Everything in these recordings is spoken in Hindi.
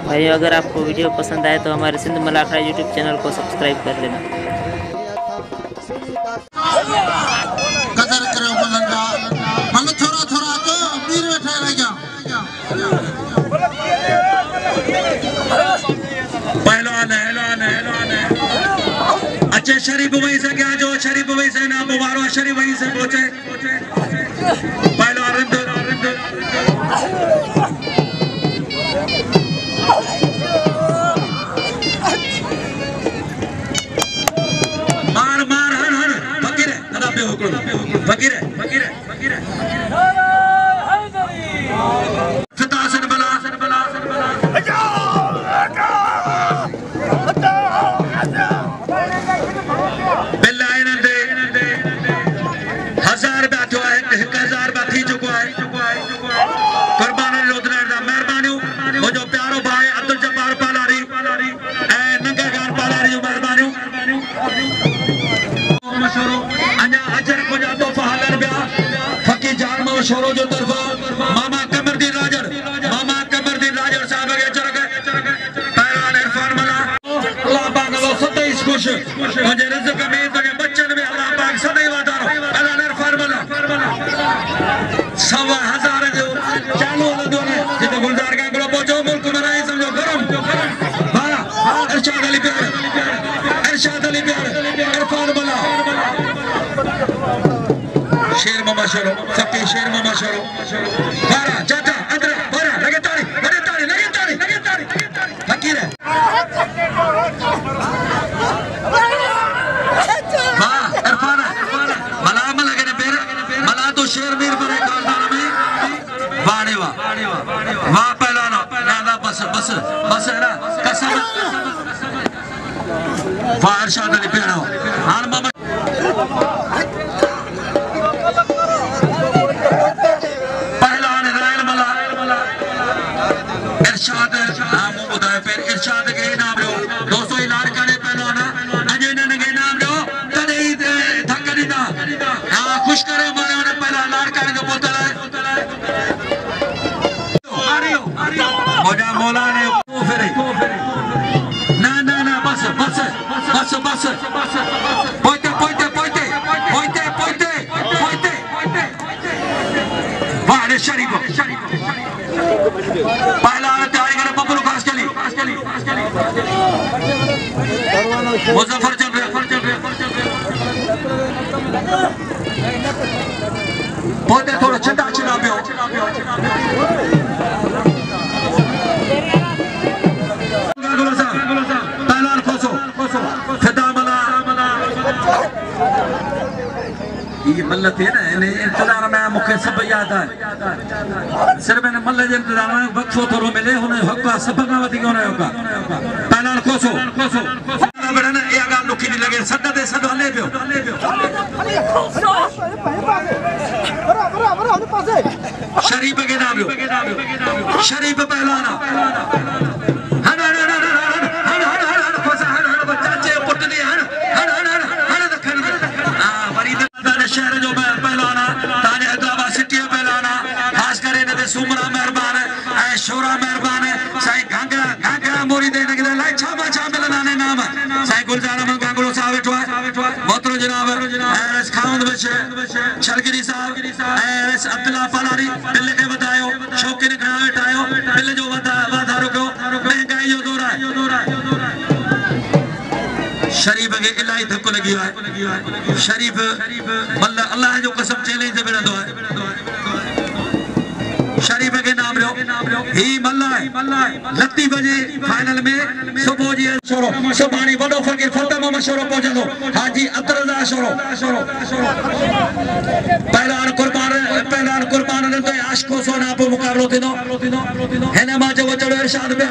भाई अगर आपको वीडियो पसंद आए तो हमारे सिंध मलाखड़ा यूट्यूब चैनल को सब्सक्राइब कर लेना। कदर करो मलंगा मल थोड़ा थोड़ा तो वीर बैठा रह गया पहलवान है अच्छे शरीफ वहीं से गया जो शरीफ वहीं से ना मुबारो शरीफ वहीं से पहुंचे पहलवान मार मार हन हन फकीर है अदा पे होकर फकीर है फतासन बला बिल्लाह नंदे 1000 बैठो है 1000 बैठी चुको है कुर्बान लोधना दा मेहरबानी मुझो प्यारो भाई अब्दुल जब्बार पालारी ए नंगा खान पालारी जो मेहरबानी मशहूर अन्या अजर को जा तो फहलर बिया फकी जान मशहूर जो तरफा मामा कमरदीन राजर साहब के चरक पहलवान इरफान मला अल्लाह पाक वो सदैव खुश मुझे रिज़्क़ में तो बच्चन में अल्लाह पाक सदैव वादा पहलवान इरफान मला 1000 जो चालू दोने जितो गुलजार का गुलो पहुंचो मुल्क मनाई समझो गरम हां इरशाद अली प्यार इरफान मला शेर मामा शरो फकी शेर मामा शरो बारा जाता अंदर बारा लगे ताली फकीर है हां इरफान मला लगे ने पेर मला तो शेर मीर बने खानदान में वाणे वाह पहलवान ना बस है ना कसम वाह इरशाद अली प्यार हां मामा इरशाद के नाम लो दोस्तों इलाज करे पहलवाना अजय ने नाम लो कदे थक नहीं था हां खुश करे मारे ने पहला इलाज करे जो बोतल है मोजा मौला ने फिरे ना बस पोइते वाह शरीफ पहला तैयारी करे बबलू खास चली मुजफ्फर चल रहे पौधे थोड़ा छटा चला पियो पहलवान खोसो फिदा मला ये मल्ल थे ना इन इंतजार में मुखे सब याद है सिर्फ इन मल्ल जे इंतजार में वक्फो थोरो मिले हुने हक सब का वधी कोने होगा पहलवान खोसो बड़ा ना ये गाल लुकी नहीं लगे सद दे सद हले पियो शरीफ के नाम लो शरीफ पहलवान शहर जो पहलवाना ताने हैदराबाद सिटी पहलवाना खास करे ने सुमरा मेहरबान है शोरा मेहरबान है साईं घाघरा मोरी देने के लिए छा मिलना ने नाम साईं गुलजार अहमद गांगुलो साहब बैठो है मोहतरम जनाब एस खाउंद बचे छलगिरी साहब एस अब्दुल्ला पालारी बिल्ले के बतायो शौकीन खड़ा बैठायो बिल्ले जो वादा रुको महंगाई जो दौर है शरीफ के इलाही धक्को लगी है शरीफ मल्ला अल्लाह जो कसम चैलेंज से बिना दुआ शरीफ के नाम लो ही मल्ला है लत्ती बजे फाइनल में सुबह जी शोरो सुबानी बड़ो फकीर फतेह मोहम्मद शोरो पहुंचो हाजी अब्दुल शोरो पहलवान कुर्बान ने तो आशिको सोना पे मुकाबलो थिनो हेने मा जो चढ़ो इरशाद पे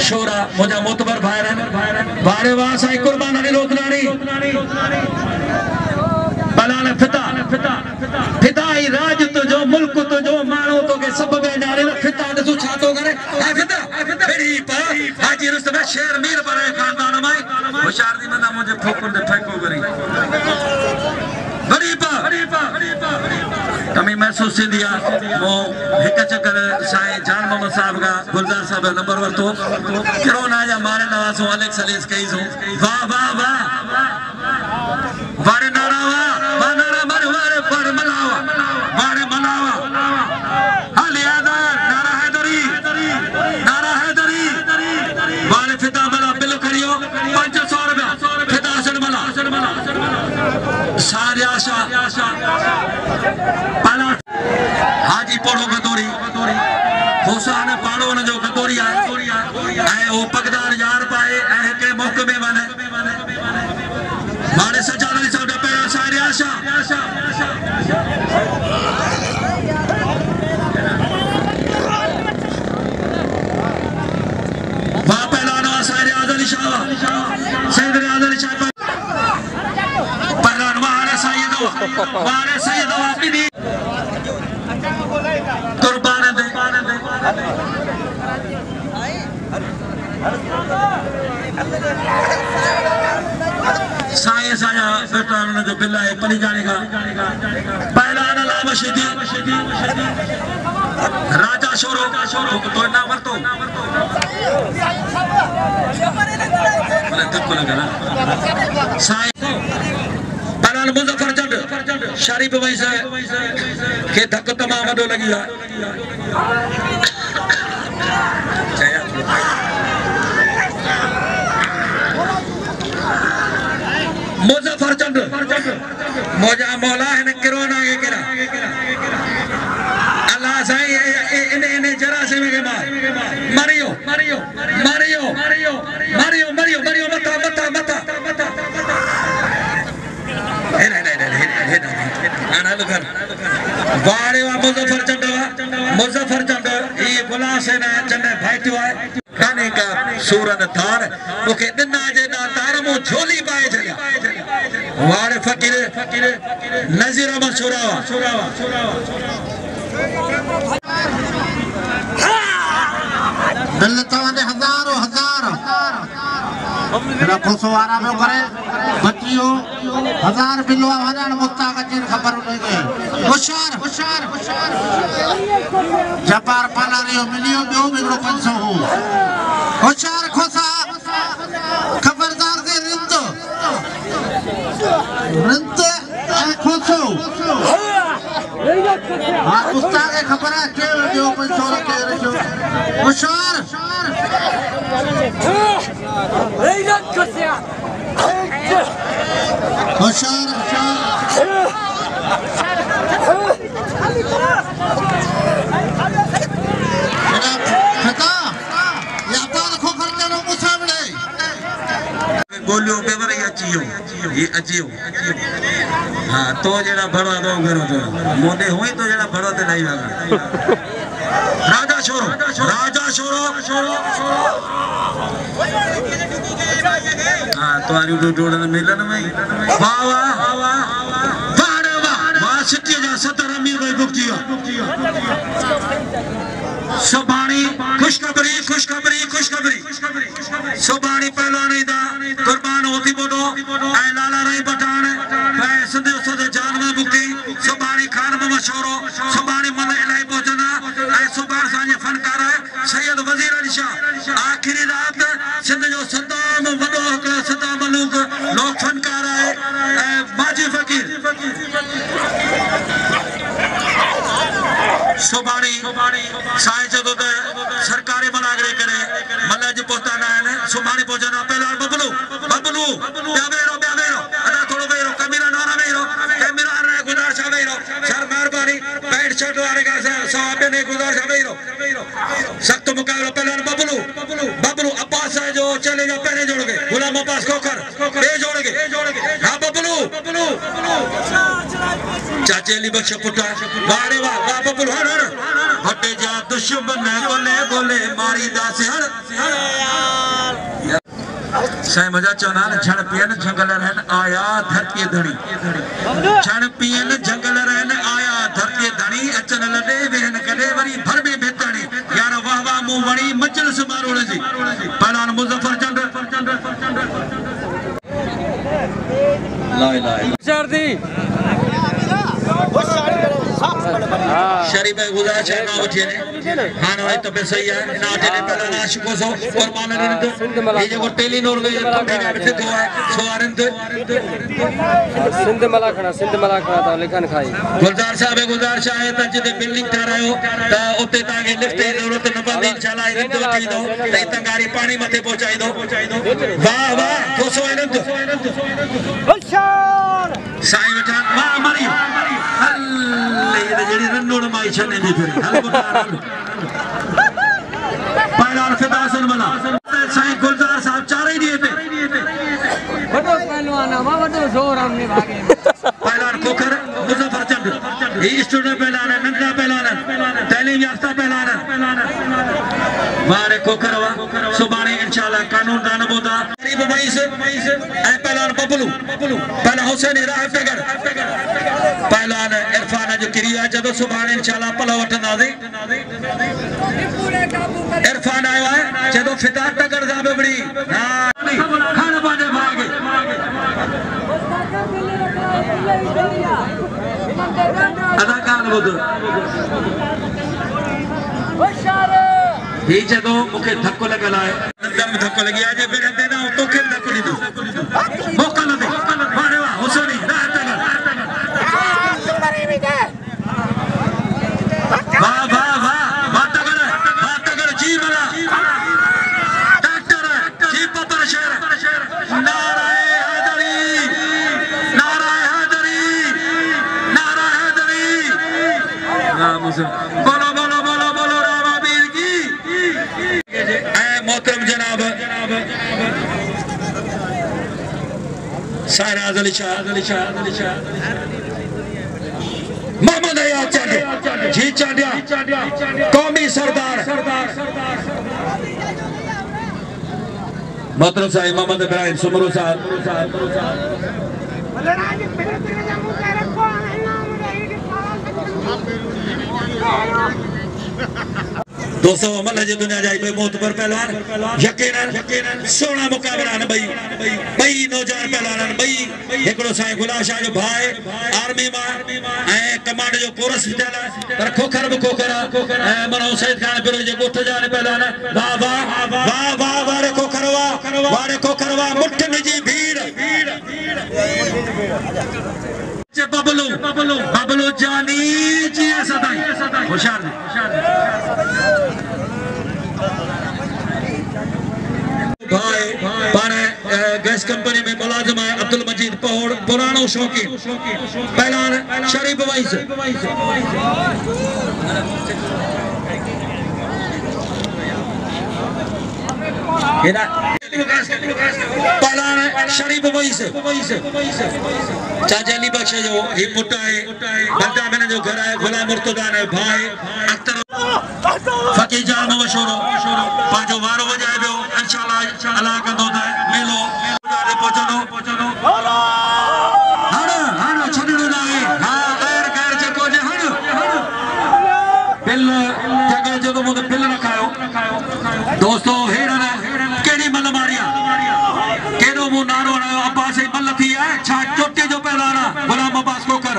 शोरा मुजा मोतबर भारे वाह साईं कुर्बान अली लोधनानी पहलवान फिदा ही राज तो जो मुल्क तो जो मानो तो के सब में नारे फिदा दसो छातो करे ए फिदा फिरी पा हाजी रुस्तम शेर मीर पर खानदान में होशियार दी मना मुझे ठोकर दे फेंको करी गरीबा कमी महसूस थी दिया वो एक चक्कर साईं जान मोहम्मद साहब का गुलजार साहब नंबर वरतो कोरोना जा मारे नवासो अलेक्स अलीस कई सो वाह वाह वाह वारे नारा वाह नारा मारे वारे पर मलावा वारे मलावा हाली आदर नारा हैदरी वारे फिदा मला बिल करियो 500 रुपया फिदा सर मला सारे आशा पाला हाजी पढ़ो गदोरी हुसैन पाड़ो न जो गदोरी है ओ पगदार यार पाए ऐ के मौके में बने मारे सजाद अली साहब पे सारे आशा वाह पहलवान सारे आदली शाह सैयद आदली शाह पहलवान वारे सैयद वापी कुर्बान दे साईं साया बेटा उन्होंने जो बिल्ला है पली जाने का पहलवान अला मशीदी राजा शोरो तो ना मरतो मैंने धक्को लगा ना साईं पहलवान मुजफ्फर जट शरीफ भाई से के धक्को तमाम वडो लगी है मुजफ्फर चंद मौजा मौला है न कोरोना के केरा अल्लाह साईं इने जरा से में के मार मारियो मता आना लगा वाड़े वा मुजफ्फर चंद ये गुलाम से न चंद भाईटो है खाने का सूरन तार ओके दिना जे ना तार मो झोली पाए चला वाड़े फकीर नजीर मशूरावा दिल तवाने हजारों रखो सवारा में करे बच्चियों 1000 बिलवा वजन मुस्ताक जिन खबर उनके होशियार जबार पलारियो मिलियो बियो बिगड़ो 500 हो होशियार खोसा खबरदार से रिंत खोसो हां मुस्ताक खबर है के बियो 500 के रखो होशियार गोलियों पे वर ये अचियो हाँ तो जरा बड़ा दो करो तो मोदे हुई तो जरा बड़ा ते नहीं लगा राजा छोरो हाँ तो आरु तो जोड़न मिलन में वाह सिटी जा 17 अमीर भाई बुक किया सुबानी खुशखबरी सुबानी पहलवानी दा कुर्बान होती बोडो ऐ लाला रही पठान ऐ सिंधे उसदे जान में बुकी सुबानी खान में मशहूरो सुबानी मन इलाही पहुंचना ऐ सुबान साजे फनकार है सैयद वजीर अली शाह आखिरी रात सिंध जो सदाम वडो सदा मलूक लोक फनकार है माजी फकीर सुबानी साईं जदो ते सरकारी मनागरे करे मल्लाजी पोताना है सुबानी पहुंचना पहला बबलू ब्यावेरो अदा थोड़ो बेरो कमीरा नोरा बेरो कैमरा रे गुजार छा बेरो सर मेहरबानी पैंट शर्ट वाले का साहब ने गुजार छा बेरो सख्त मुकाबला पहला बबलू अब्बास है जो चले जा पहले जोड़ के गुलाम अब्बास खोखर बे जोड़ के हां बबलू चाचे अली बख्श पुटा वाड़े वाह बबलू हर हटे जा दुश्मन बोले मारी दास हर साईं मजा चवना छण पियन जंगल रहन आया धरती धणी छण पियन जंगल रहन आया धरती धणी अचन लडे वेहन कदे वरी भर में बेतणी यार वाह वाह मु वणी मजलिस मारोड़ जी पहलवान मुजफ्फर चंद ला इलाहा इल्लल्लाह शरीफ गुजारिश है ना उठे ने हां भाई तो सही है ना उठे ने पहला ना शिको सो और मान ने ये जो टेलीनोर में पंखे ने से दो है सोआरंद सिंध मलाखना तो लिखन खाई गुलजार साहब गुजारिश है त जिते बिल्डिंग ठारायो त उते ता के लिफ्ट की जरूरत न पवे इंशाल्लाह रिंद वठी दो त तंगारी पानी मथे पहुंचाई दो वाह वाह कोसो आनंद साईं वठा वाह मरी अल्ले ये जेडी रन्नोड़ माई छने दी फिर हल बुटार पहला फिदासन बना साईं गुलजार साहब चार ही दिए पे बड़ो पहलवान मा बड़ो जोर हमने भागे पहला कोकर मुजफ्फर चंद ये स्टूडेंट पहलवान है नंदा पहलवान है तालीम याफ्ता पहलवान है मारे कोकरवा सुबानी इंशाल्लाह कानून दान बोदा गरीब भाई से ए पहलवान बबलू पहला हुसैन राह पेगर पहलवान इरफान जो क्रिया जब सुबानी इंशाल्लाह पला वठंदासी इरफान आयो है जब फिता टकर जाबे बड़ी हां खान बाजे भागे अदाकार बोद ही जगो मुके धक्को लगल है दम धक्को लगी आज फिर देना तो खेल धक्को दी मौका न दे मारे वाह हुसैनी राह तगर वाह वाह वाह तगर जी मरा डॉक्टर जी पपर शेर नाराए हैदरी राम हुसैन बोलो बोलो बोलो बोलो रामाबीर की मोहतरम जनाब सायराज अली शाह मोहम्मद अयाज चांडिया जी चांडिया कौमी सरदार मोहतरम साहिब मोहम्मद इब्राहिम सुमरू साहब दोस्तों अमल है दुनिया जाई भाई मौत पर पहलवान यकीनन सोना मुकाबला न भाई नौजवान पहलवान भाई एकड़ो साईं गुलाब शाह जो भाई आर्मी में ए कमांड जो कोरस विटाला पर खोखर में खोखर ए मनो सैयद खान फिर जो गोठ जाने पहलवान वाह वाह वाह वाह वारे खोखरवा मुठ में जी भीड़ बबलू जानी जी सदाई होशियार भाई पाने गैस कंपनी में मुलाजिम है अब्दुल मजीद पौड़ पुरानो शौकी पहलवान शरीफ भाई से पहलवान शरीफ भाई से चाचा अली बख्श जो ही पुट है बंदा मैंने जो घर है गुलाम मुर्तजा ने भाई अख्तर फकीर जान मशहूर पांचो वारो वजाए बियो इंशाल्लाह अल्लाह कंदो था मेलो गाने पहुंचनो हण छडणो नाहे हां गैर जको जे हण बिल जगह जो मुद बिल रखायो दोस्तों हेड़ा केड़ी मल मारिया केडो मु नारो अब्बास मल थी है छा चोटी जो पहलवान गुलाम अब्बास कोकर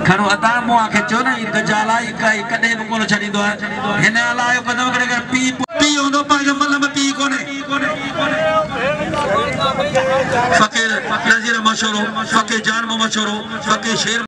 खरो अता मु आखे चो न इन जाला कदे भी कोन छडींदो है हिन अलायो कदम करे पी होंदो पाई मल में पी कोने फकीर नजीर मशहूर फकीर जान मशहूर फकीर शेर